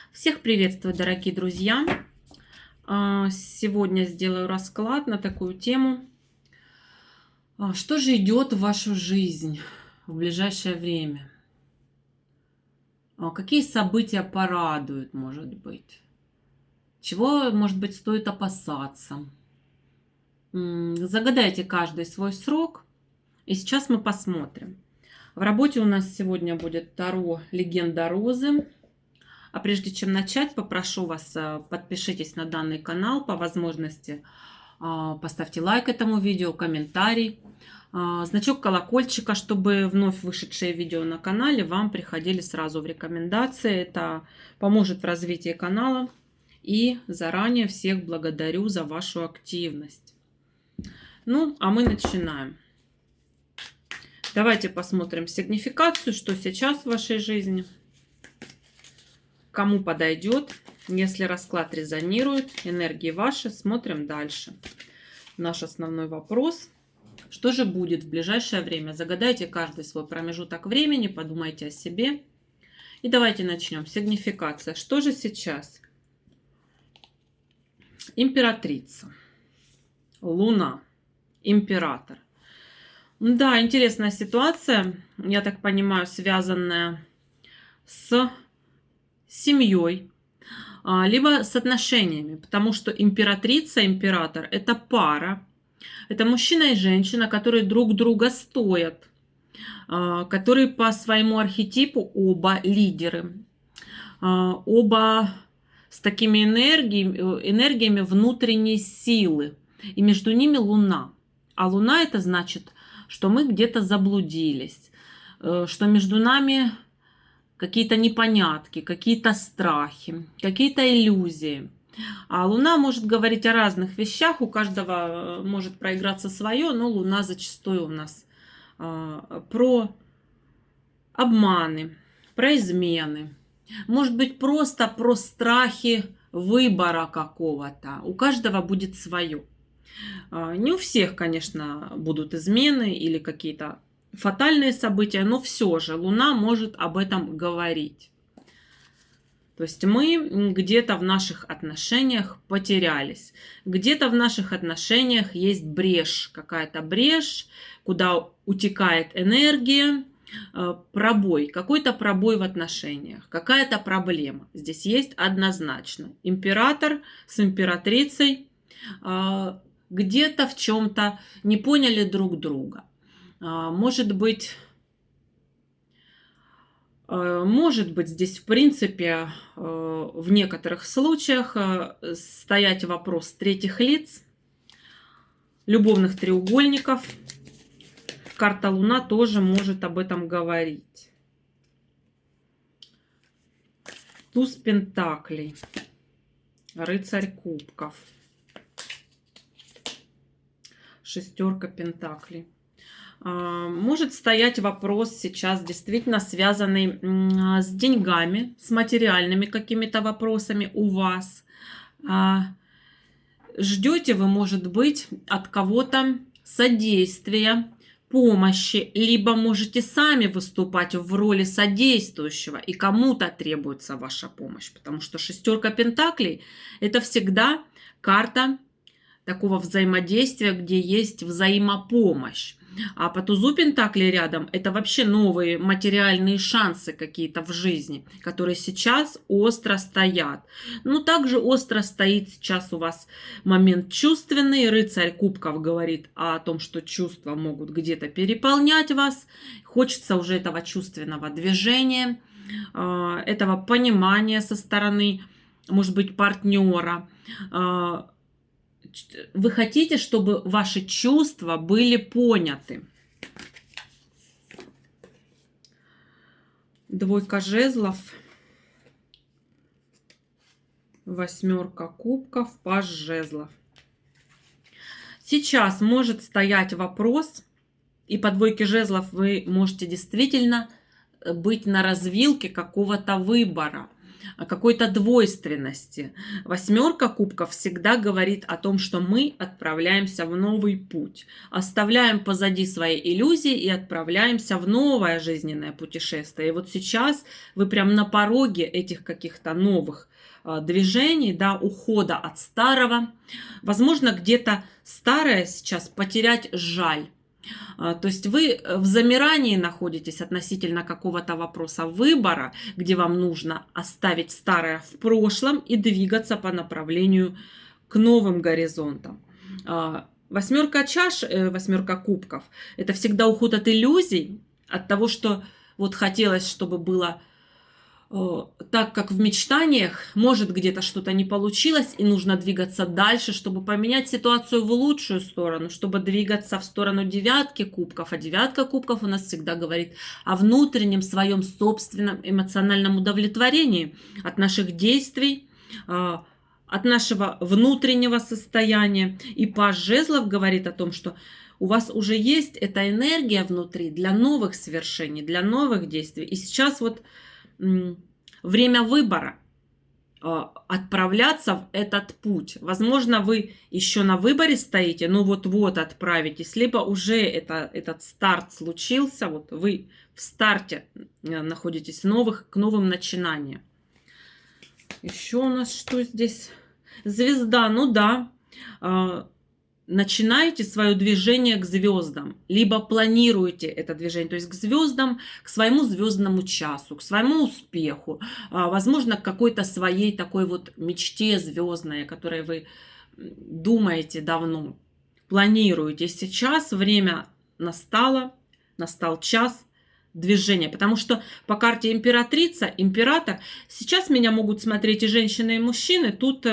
Всех приветствую, дорогие друзья! Сегодня сделаю расклад на такую тему. Что же идет в вашу жизнь в ближайшее время? Какие события порадуют, может быть? Чего, может быть, стоит опасаться? Загадайте каждый свой срок, и сейчас мы посмотрим. В работе у нас сегодня будет Таро «Легенда Розы». А прежде чем начать, попрошу вас, подпишитесь на данный канал, по возможности поставьте лайк этому видео, комментарий, значок колокольчика, чтобы вновь вышедшие видео на канале вам приходили сразу в рекомендации. Это поможет в развитии канала. И заранее всех благодарю за вашу активность. Ну, а мы начинаем. Давайте посмотрим сигнификацию, что сейчас в вашей жизни. Кому подойдет. Если расклад резонирует, энергии ваши, смотрим дальше. Наш основной вопрос. Что же будет в ближайшее время? Загадайте каждый свой промежуток времени, подумайте о себе. И давайте начнем. Сигнификация. Что же сейчас? Императрица. Луна. Император. Да, интересная ситуация. Я так понимаю, связанная с семьей, либо с отношениями, потому что императрица, император – это пара, это мужчина и женщина, которые друг друга стоят, которые по своему архетипу оба лидеры, оба с такими энергиями внутренней силы, и между ними Луна. А Луна – это значит, что мы где-то заблудились, что между нами какие-то непонятки, какие-то страхи, какие-то иллюзии. А Луна может говорить о разных вещах, у каждого может проиграться свое, но Луна зачастую у нас про обманы, про измены. Может быть, просто про страхи выбора какого-то. У каждого будет свое. Не у всех, конечно, будут измены или какие-то фатальные события, но все же Луна может об этом говорить. То есть мы где-то в наших отношениях потерялись. Где-то в наших отношениях есть брешь, какая-то брешь, куда утекает энергия, пробой, какой-то пробой в отношениях, какая-то проблема. Здесь есть однозначно. Император с императрицей где-то в чем-то не поняли друг друга. Может быть, здесь, в принципе, в некоторых случаях стоять вопрос третьих лиц, любовных треугольников. Карта Луна тоже может об этом говорить. Туз Пентаклей, Рыцарь Кубков, Шестерка Пентаклей. Может стоять вопрос сейчас действительно связанный с деньгами, с материальными какими-то вопросами у вас. Ждете вы, может быть, от кого-то содействия, помощи, либо можете сами выступать в роли содействующего, и кому-то требуется ваша помощь, потому что Шестерка Пентаклей – это всегда карта такого взаимодействия, где есть взаимопомощь. А по тузу Пентаклей рядом это вообще новые материальные шансы какие-то в жизни, которые сейчас остро стоят. Ну, также остро стоит сейчас у вас момент чувственный. Рыцарь Кубков говорит о том, что чувства могут где-то переполнять вас. Хочется уже этого чувственного движения, этого понимания со стороны, может быть, партнера. Вы хотите, чтобы ваши чувства были поняты. Двойка жезлов, восьмерка кубков, паж жезлов. Сейчас может стоять вопрос, и по двойке жезлов вы можете действительно быть на развилке какого-то выбора. какой-то двойственности. Восьмерка кубков всегда говорит о том, что мы отправляемся в новый путь, оставляем позади свои иллюзии и отправляемся в новое жизненное путешествие. И вот сейчас вы прям на пороге этих каких-то новых движений, да, ухода от старого. Возможно, где-то старое сейчас потерять жаль. То есть вы в замирании находитесь относительно какого-то вопроса выбора, где вам нужно оставить старое в прошлом и двигаться по направлению к новым горизонтам. Восьмерка чаш, восьмерка кубков – это всегда уход от иллюзий, от того, что вот хотелось, чтобы было так, как в мечтаниях, может где-то что-то не получилось, и нужно двигаться дальше, чтобы поменять ситуацию в лучшую сторону, чтобы двигаться в сторону девятки кубков. А девятка кубков у нас всегда говорит о внутреннем своем собственном эмоциональном удовлетворении от наших действий, от нашего внутреннего состояния. И паж жезлов говорит о том, что у вас уже есть эта энергия внутри для новых свершений, для новых действий. И сейчас вот время выбора, отправляться в этот путь. Возможно, вы еще на выборе стоите, но вот-вот отправитесь, либо уже этот старт случился, вот вы в старте находитесь к новым начинаниям. Еще у нас что здесь? Звезда, ну да. Начинаете свое движение к звездам, либо планируете это движение, то есть к звездам, к своему звездному часу, к своему успеху, возможно, к какой-то своей такой вот мечте звездной, о которой вы думаете давно, планируете. Сейчас время настал час движения, потому что по карте императрица, император, сейчас меня могут смотреть и женщины, и мужчины, тут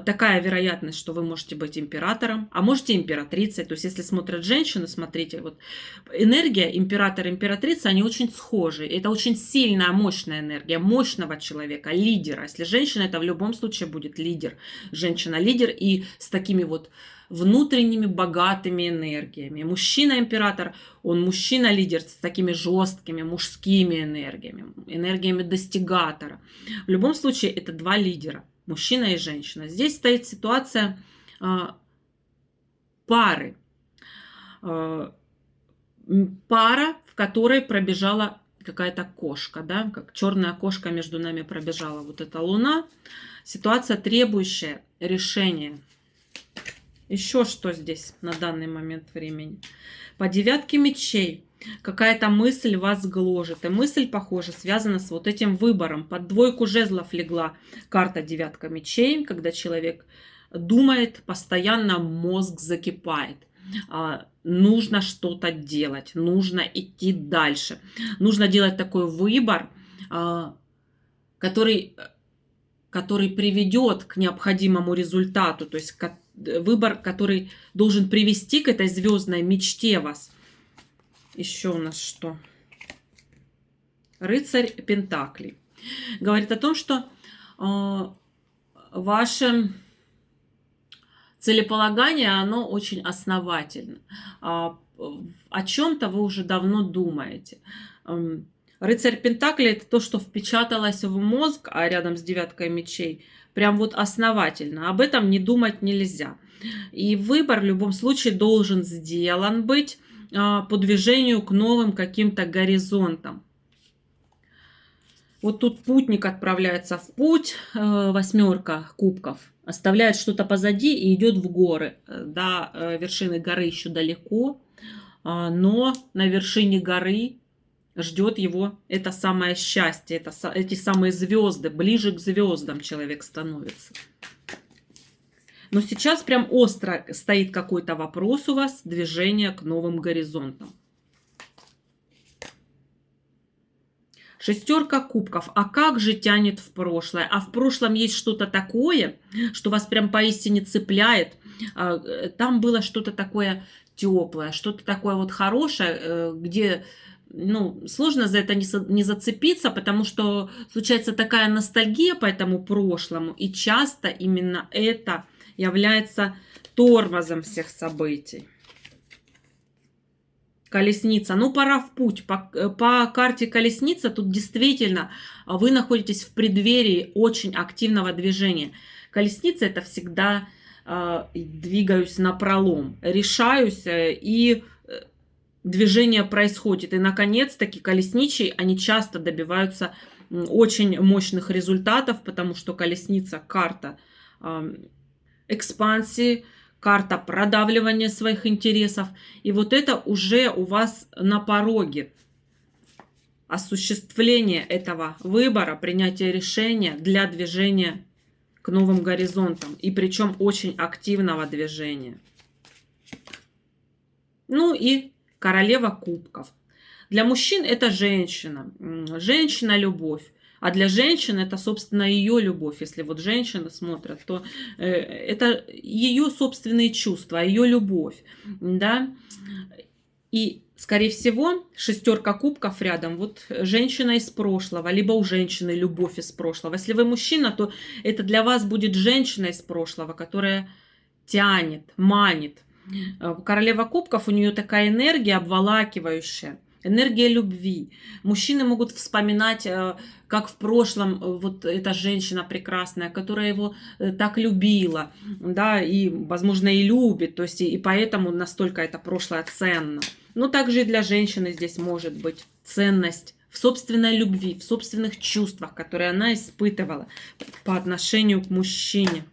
такая вероятность, что вы можете быть императором, а можете императрицей. То есть, если смотрят женщины, смотрите, вот энергия императора и императрицы, они очень схожи. Это очень сильная, мощная энергия, мощного человека, лидера. Если женщина, это в любом случае будет лидер. Женщина-лидер и с такими вот внутренними богатыми энергиями. Мужчина-император, он мужчина-лидер с такими жесткими мужскими энергиями, энергиями достигатора. В любом случае, это два лидера. Мужчина и женщина. Здесь стоит ситуация пары. Пара, в которой пробежала какая-то кошка, да, как черная кошка между нами пробежала. Вот эта луна. Ситуация, требующая решения. Еще что здесь на данный момент времени? По девятке мечей. Какая-то мысль вас гложет. И мысль, похоже, связана с вот этим выбором. Под двойку жезлов легла карта девятка мечей, когда человек думает, постоянно мозг закипает. Нужно что-то делать, нужно идти дальше. Нужно делать такой выбор, который приведет к необходимому результату. То есть выбор, который должен привести к этой звездной мечте вас. Еще у нас что? Рыцарь Пентаклей. Говорит о том, что ваше целеполагание, оно очень основательно. О чем-то вы уже давно думаете. Рыцарь Пентаклей – это то, что впечаталось в мозг, а рядом с девяткой мечей, прям вот основательно. Об этом не думать нельзя. И выбор в любом случае должен сделан быть по движению к новым каким-то горизонтам. Вот тут путник отправляется в путь, восьмерка кубков, оставляет что-то позади и идет в горы. До вершины горы еще далеко, но на вершине горы ждет его это самое счастье, эти самые звезды. Ближе к звездам человек становится. Но сейчас прям остро стоит какой-то вопрос у вас, движение к новым горизонтам. Шестерка кубков. А как же тянет в прошлое? А в прошлом есть что-то такое, что вас прям поистине цепляет. Там было что-то такое теплое, что-то такое вот хорошее, где сложно за это не зацепиться, потому что случается такая ностальгия по этому прошлому. И часто именно это является тормозом всех событий. Колесница. Ну, пора в путь. По карте колесница тут действительно вы находитесь в преддверии очень активного движения. Колесница — это всегда двигаюсь напролом, решаюсь, и движение происходит. И, наконец-таки, колесничие, они часто добиваются очень мощных результатов, потому что колесница — карта экспансии, карта продавливания своих интересов. И вот это уже у вас на пороге. Осуществление этого выбора, принятие решения для движения к новым горизонтам. И причем очень активного движения. Ну и королева кубков. Для мужчин это женщина. Женщина-любовь. А для женщин это, собственно, ее любовь. Если вот женщины смотрят, то это ее собственные чувства, ее любовь. Да? И, скорее всего, шестерка кубков рядом. Вот женщина из прошлого, либо у женщины любовь из прошлого. Если вы мужчина, то это для вас будет женщина из прошлого, которая тянет, манит. Королева кубков, у нее такая энергия обволакивающая. Энергия любви. Мужчины могут вспоминать, как в прошлом вот эта женщина прекрасная, которая его так любила, да, и, возможно, и любит, то есть и поэтому настолько это прошлое ценно. Но также и для женщины здесь может быть ценность в собственной любви, в собственных чувствах, которые она испытывала по отношению к мужчине.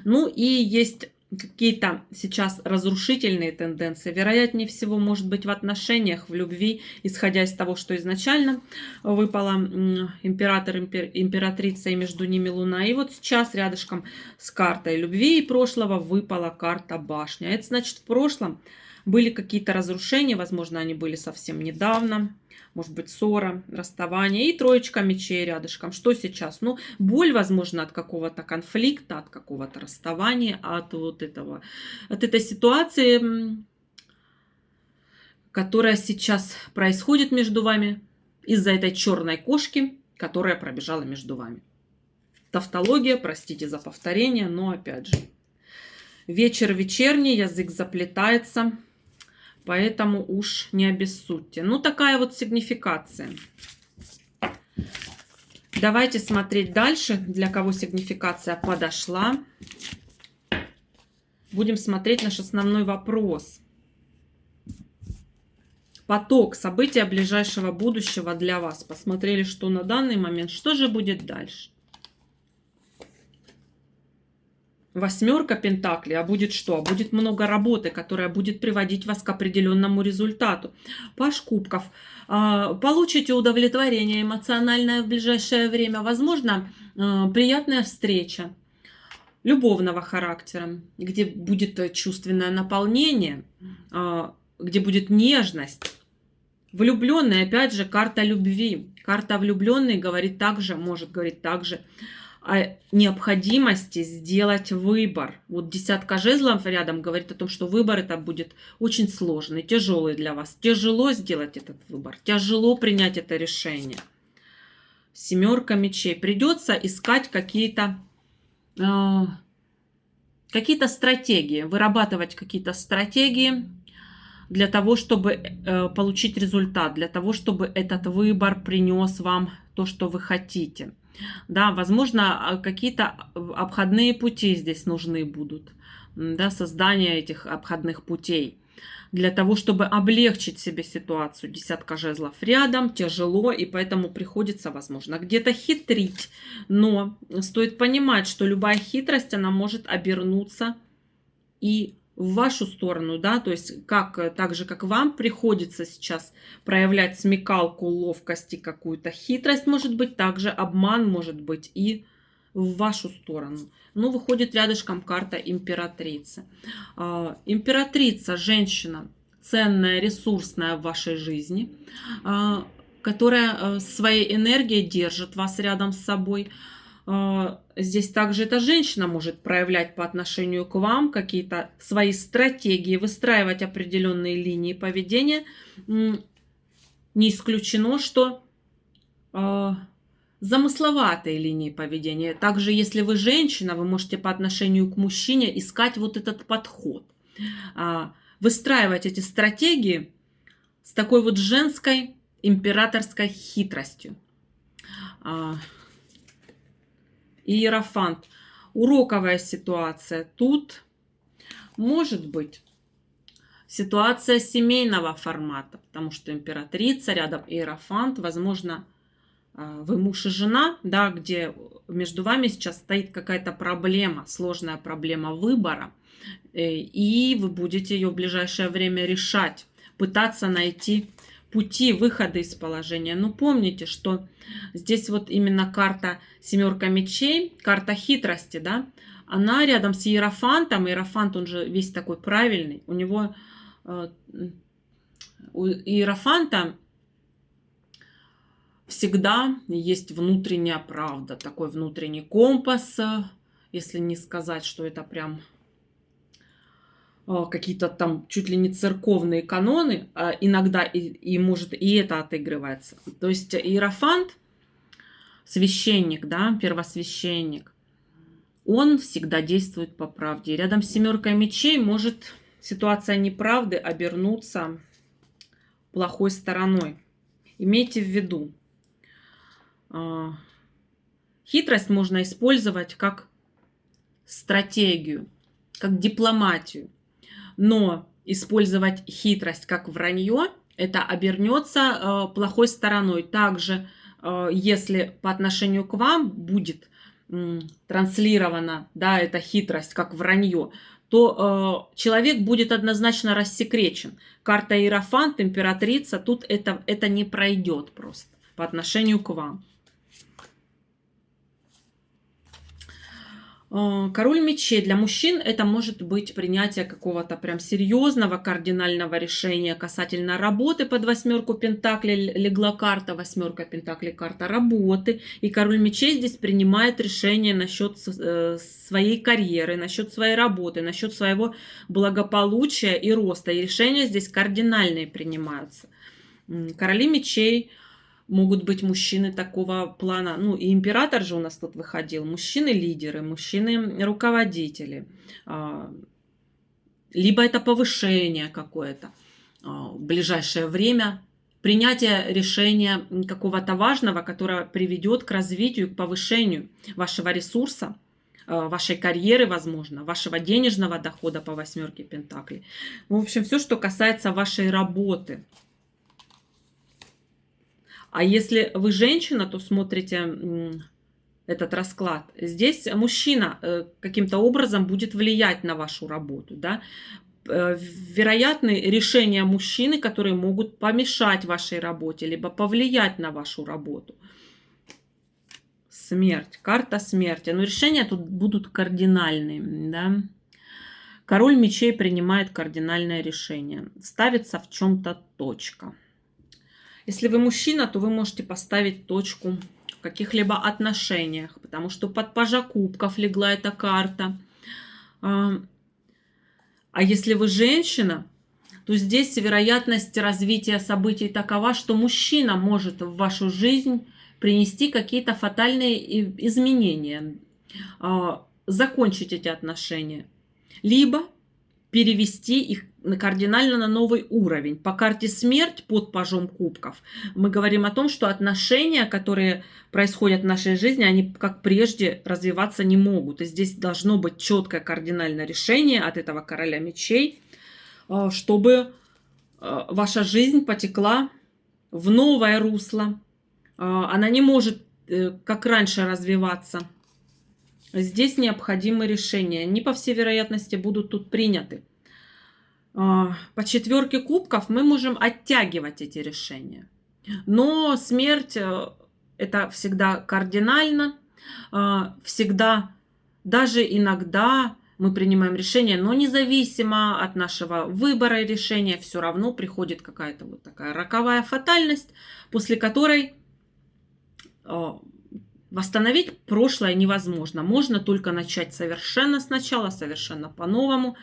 Ну и есть какие-то сейчас разрушительные тенденции, вероятнее всего, может быть, в отношениях, в любви, исходя из того, что изначально выпала император, императрица, и между ними луна. И вот сейчас рядышком с картой любви и прошлого выпала карта башня. Это значит, в прошлом были какие-то разрушения, возможно, они были совсем недавно. Может быть, ссора, расставание. И троечка мечей рядышком. Что сейчас? Ну, боль, возможно, от какого-то конфликта, от какого-то расставания, от вот этого, от этой ситуации, которая сейчас происходит между вами из-за этой черной кошки, которая пробежала между вами. Тавтология, простите за повторение, но опять же. Вечер вечерний, язык заплетается. Поэтому уж не обессудьте. Ну, такая вот сигнификация. Давайте смотреть дальше, для кого сигнификация подошла. Будем смотреть наш основной вопрос. Поток, события ближайшего будущего для вас. Посмотрели, что на данный момент. Что же будет дальше? Восьмерка пентаклей, а будет что? А будет много работы, которая будет приводить вас к определенному результату. Паж кубков. Получите удовлетворение эмоциональное в ближайшее время. Возможно, приятная встреча любовного характера, где будет чувственное наполнение, где будет нежность. Влюбленный, опять же, карта любви. Карта влюбленный говорит также, может говорить также о необходимости сделать выбор. Вот десятка жезлов рядом говорит о том, что выбор это будет очень сложный, тяжелый для вас. Тяжело сделать этот выбор, тяжело принять это решение. Семерка мечей. Придется искать какие-то стратегии, вырабатывать какие-то стратегии для того, чтобы получить результат, для того, чтобы этот выбор принес вам то, что вы хотите. Да, возможно, какие-то обходные пути здесь нужны будут. Да, создание этих обходных путей. Для того, чтобы облегчить себе ситуацию. Десятка жезлов рядом, тяжело, и поэтому приходится, возможно, где-то хитрить. Но стоит понимать, что любая хитрость, она может обернуться и в вашу сторону, да, то есть так же, как вам приходится сейчас проявлять смекалку, ловкость и какую-то хитрость, может быть, также обман может быть и в вашу сторону. Ну, выходит рядышком карта императрицы. Императрица, женщина, ценная, ресурсная в вашей жизни, которая своей энергией держит вас рядом с собой. Здесь также эта женщина может проявлять по отношению к вам какие-то свои стратегии, выстраивать определенные линии поведения. Не исключено, что замысловатые линии поведения. Также, если вы женщина, вы можете по отношению к мужчине искать вот этот подход. выстраивать эти стратегии с такой вот женской императорской хитростью. Иерофант. Уроковая ситуация. Тут может быть ситуация семейного формата, потому что императрица, рядом иерофант, возможно, вы муж и жена, да, где между вами сейчас стоит какая-то проблема, сложная проблема выбора, и вы будете ее в ближайшее время решать, пытаться найти пути выхода из положения. Но помните, что здесь вот именно карта семерка мечей, карта хитрости, да, она рядом с иерофантом. Иерофант, он же весь такой правильный. У него, у иерофанта всегда есть внутренняя правда, такой внутренний компас, если не сказать, что это прям какие-то там чуть ли не церковные каноны, а иногда и может и это отыгрывается. То есть иерофант, священник, да, первосвященник, он всегда действует по правде. И рядом с семеркой мечей может ситуация неправды обернуться плохой стороной. Имейте в виду, хитрость можно использовать как стратегию, как дипломатию. Но использовать хитрость как вранье, это обернется плохой стороной. Также, если по отношению к вам будет транслирована, да, эта хитрость как вранье, то человек будет однозначно рассекречен. Карта Иерофант, императрица, тут это не пройдет просто по отношению к вам. Король мечей. Для мужчин это может быть принятие какого-то прям серьезного, кардинального решения касательно работы. Под восьмерку пентаклей легла карта, восьмерка пентаклей, карта работы. И король мечей здесь принимает решение насчет своей карьеры, насчет своей работы, насчет своего благополучия и роста. И решения здесь кардинальные принимаются. Короли мечей могут быть мужчины такого плана. Ну, и император же у нас тут выходил. Мужчины-лидеры, мужчины-руководители. Либо это повышение какое-то в ближайшее время. Принятие решения какого-то важного, которое приведет к развитию, к повышению вашего ресурса, вашей карьеры, возможно, вашего денежного дохода по восьмерке пентаклей. В общем, все, что касается вашей работы. А если вы женщина, то смотрите этот расклад. Здесь мужчина каким-то образом будет влиять на вашу работу. Да? Вероятны решения мужчины, которые могут помешать вашей работе, либо повлиять на вашу работу. Смерть. Карта смерти. Но решения тут будут кардинальные. Да? Король мечей принимает кардинальное решение. Ставится в чем-то точка. Если вы мужчина, то вы можете поставить точку в каких-либо отношениях, потому что под пажа кубков легла эта карта. А если вы женщина, то здесь вероятность развития событий такова, что мужчина может в вашу жизнь принести какие-то фатальные изменения, закончить эти отношения, либо перевести их кардинально на новый уровень. По карте смерть под пажом кубков мы говорим о том, что отношения, которые происходят в нашей жизни, они как прежде развиваться не могут. И здесь должно быть четкое кардинальное решение от этого короля мечей, чтобы ваша жизнь потекла в новое русло. Она не может, как раньше, развиваться. Здесь необходимы решения. Не по всей вероятности будут тут приняты. По четверке кубков мы можем оттягивать эти решения. Но смерть это всегда кардинально. Всегда, даже иногда мы принимаем решение, но независимо от нашего выбора и решения, все равно приходит какая-то вот такая роковая фатальность, после которой восстановить прошлое невозможно. Можно только начать совершенно сначала, совершенно по-новому.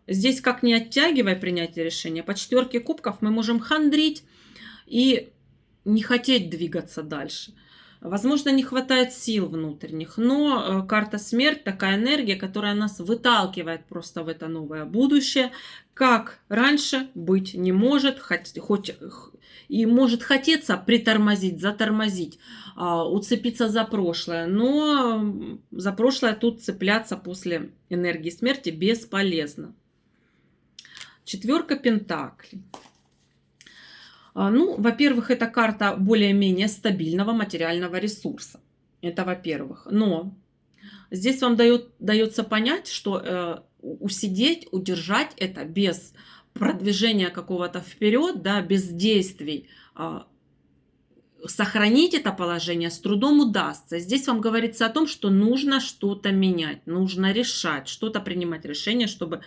Здесь как не оттягивая принятие решения, по четверке кубков мы можем хандрить и не хотеть двигаться дальше. Возможно, не хватает сил внутренних, но карта смерть такая энергия, которая нас выталкивает просто в это новое будущее. Как раньше быть не может, хоть и может хотеться притормозить, затормозить, уцепиться за прошлое, но за прошлое тут цепляться после энергии смерти бесполезно. Четверка пентаклей. Ну, во-первых, это карта более-менее стабильного материального ресурса. Это во-первых. Но здесь вам дается понять, что усидеть, удержать это без продвижения какого-то вперед, да, без действий, сохранить это положение с трудом удастся. Здесь вам говорится о том, что нужно что-то менять, нужно решать, что-то принимать решение, чтобы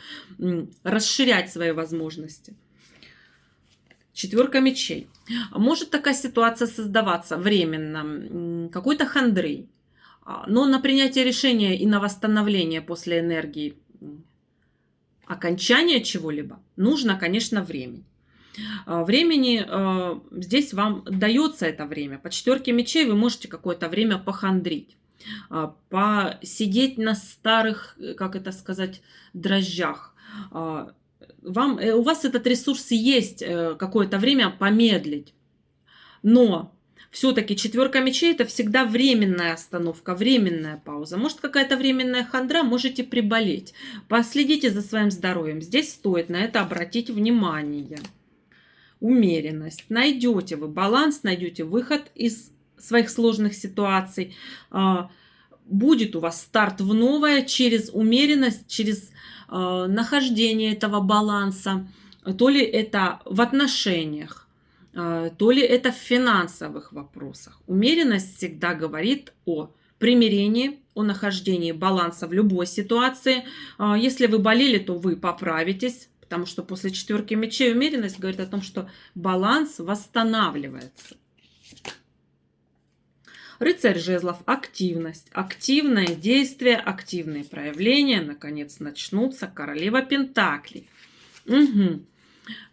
расширять свои возможности. Четверка мечей. Может такая ситуация создаваться временно, какой-то хандры, но на принятие решения и на восстановление после энергии окончания чего-либо нужно, конечно, время. Времени здесь вам дается это время. По четверке мечей вы можете какое-то время похандрить, посидеть на старых, как это сказать, дрожжах. У вас этот ресурс есть какое-то время помедлить. Но все-таки четверка мечей это всегда временная остановка, временная пауза. Может какая-то временная хандра, можете приболеть. Последите за своим здоровьем. Здесь стоит на это обратить внимание. Умеренность. Найдете вы баланс, найдете выход из своих сложных ситуаций. Будет у вас старт в новое через умеренность, через нахождение этого баланса. То ли это в отношениях, то ли это в финансовых вопросах. Умеренность всегда говорит о примирении, о нахождении баланса в любой ситуации. Если вы болели, то вы поправитесь. Потому что после четверки мечей умеренность говорит о том, что баланс восстанавливается. Рыцарь жезлов – активность. Активное действие, активные проявления, наконец, начнутся. Королева пентаклей. Угу.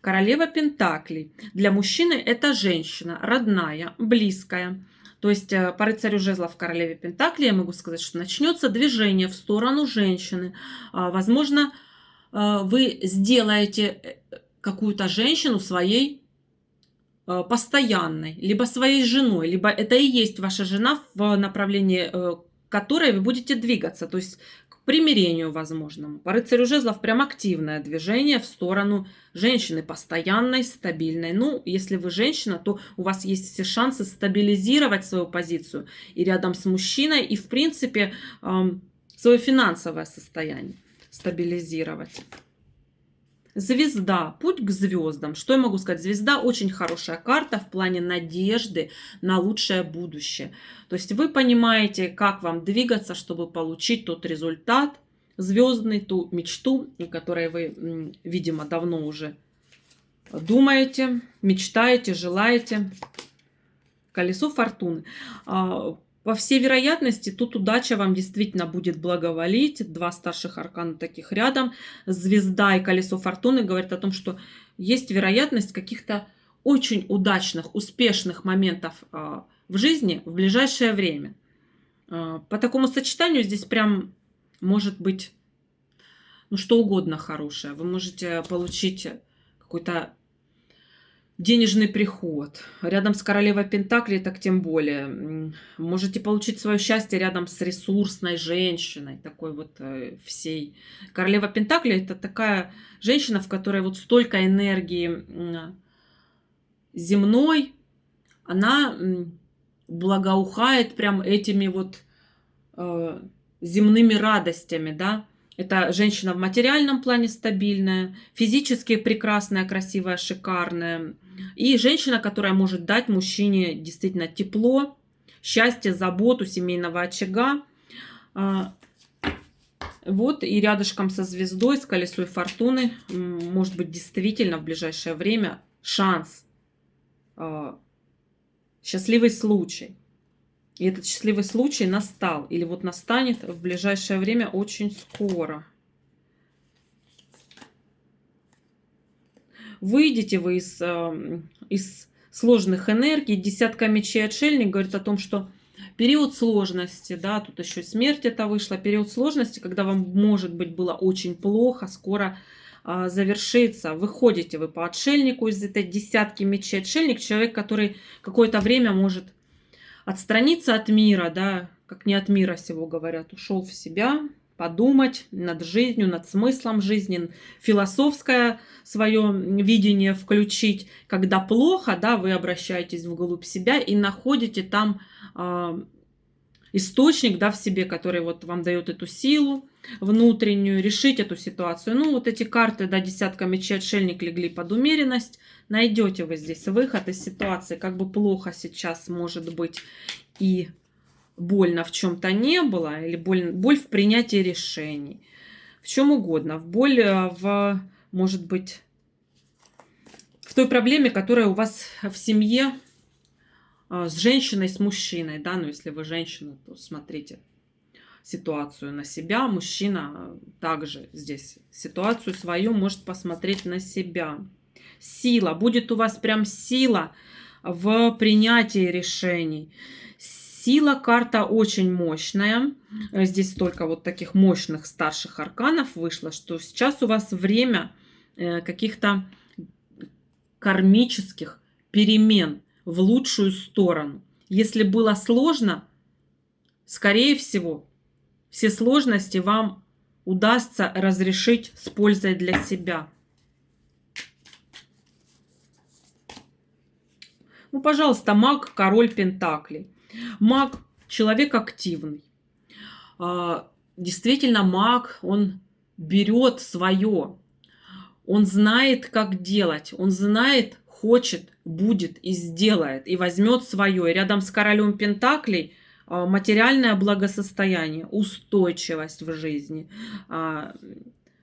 Королева пентаклей. Для мужчины это женщина, родная, близкая. То есть по рыцарю жезлов королеве пентаклей я могу сказать, что начнется движение в сторону женщины. Возможно, вы сделаете какую-то женщину своей постоянной, либо своей женой, либо это и есть ваша жена, в направлении которой вы будете двигаться, то есть к примирению возможному. По рыцарю жезлов прям активное движение в сторону женщины, постоянной, стабильной. Ну, если вы женщина, то у вас есть все шансы стабилизировать свою позицию и рядом с мужчиной, и в принципе свое финансовое состояние стабилизировать. Звезда. Путь к звездам. Что я могу сказать? Звезда очень хорошая карта в плане надежды на лучшее будущее. То есть вы понимаете, как вам двигаться, чтобы получить тот результат звездный, ту мечту, о которой вы, видимо, давно уже думаете, мечтаете, желаете. Колесо фортуны. По всей вероятности, тут удача вам действительно будет благоволить. Два старших аркана таких рядом. Звезда и колесо фортуны говорят о том, что есть вероятность каких-то очень удачных, успешных моментов в жизни в ближайшее время. По такому сочетанию здесь прям может быть ну, что угодно хорошее. Вы можете получить какой-то денежный приход. Рядом с королевой пентаклей, так тем более. Можете получить свое счастье рядом с ресурсной женщиной. Такой вот всей. Королева пентаклей это такая женщина, в которой вот столько энергии земной. Она благоухает прям этими вот земными радостями, да. Это женщина в материальном плане стабильная, физически прекрасная, красивая, шикарная. И женщина, которая может дать мужчине действительно тепло, счастье, заботу, семейного очага. Вот и рядышком со звездой, с колесой фортуны, может быть действительно в ближайшее время шанс, счастливый случай. И этот счастливый случай настал, или вот настанет в ближайшее время очень скоро. Выйдете вы из сложных энергий. Десятка мечей отшельник говорит о том, что Период сложности, да, тут еще смерть это вышла. Период сложности, когда вам, может быть, было очень плохо, скоро завершится. Выходите вы по отшельнику из этой десятки мечей. Отшельник — человек, который какое-то время может отстраниться от мира, да, как не от мира сего говорят, ушел в себя, подумать над жизнью, над смыслом жизни, философское свое видение включить. Когда плохо, да, вы обращаетесь вглубь себя и находите там источник, да, в себе, который вот вам дает эту силу внутреннюю, решить эту ситуацию. Ну, вот эти карты, да, десятка мечей, отшельник легли под умеренность. Найдете вы здесь выход из ситуации, как бы плохо сейчас может быть и больно в чем-то не было, или боль в принятии решений, в чем угодно, в боль может быть, в той проблеме, которая у вас в семье с женщиной, с мужчиной, да, ну если вы женщина, то смотрите ситуацию на себя, мужчина также здесь ситуацию свою может посмотреть на себя. Сила, будет у вас прям сила в принятии решений. Сила, карта очень мощная. Здесь столько вот таких мощных старших арканов вышло, что сейчас у вас время каких-то кармических перемен в лучшую сторону. Если было сложно, скорее всего, все сложности вам удастся разрешить с пользой для себя. Ну, пожалуйста, маг, король пентаклей. Маг — человек активный. Действительно, маг, он берет свое. Он знает, как делать. Он знает, хочет, будет и сделает. И возьмет свое. И рядом с королем пентаклей материальное благосостояние, устойчивость в жизни, в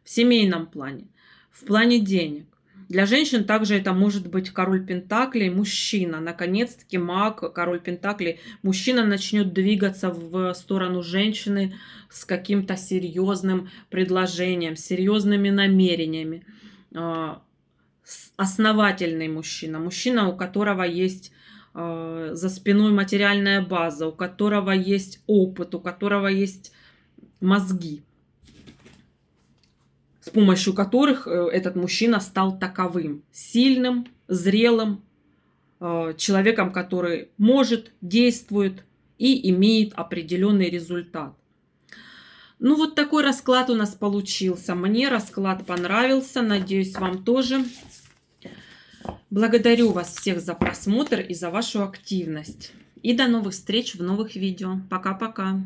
семейном плане, в плане денег. Для женщин также это может быть король пентаклей, мужчина. Наконец-таки маг, король пентаклей, мужчина начнет двигаться в сторону женщины с каким-то серьезным предложением, серьезными намерениями. Основательный мужчина. Мужчина, у которого есть за спиной материальная база, у которого есть опыт, у которого есть мозги, с помощью которых этот мужчина стал таковым. Сильным, зрелым, человеком, который может, действует и имеет определенный результат. Ну, вот такой расклад у нас получился. Мне расклад понравился. Надеюсь, вам тоже. Благодарю вас всех за просмотр и за вашу активность. И до новых встреч в новых видео. Пока-пока.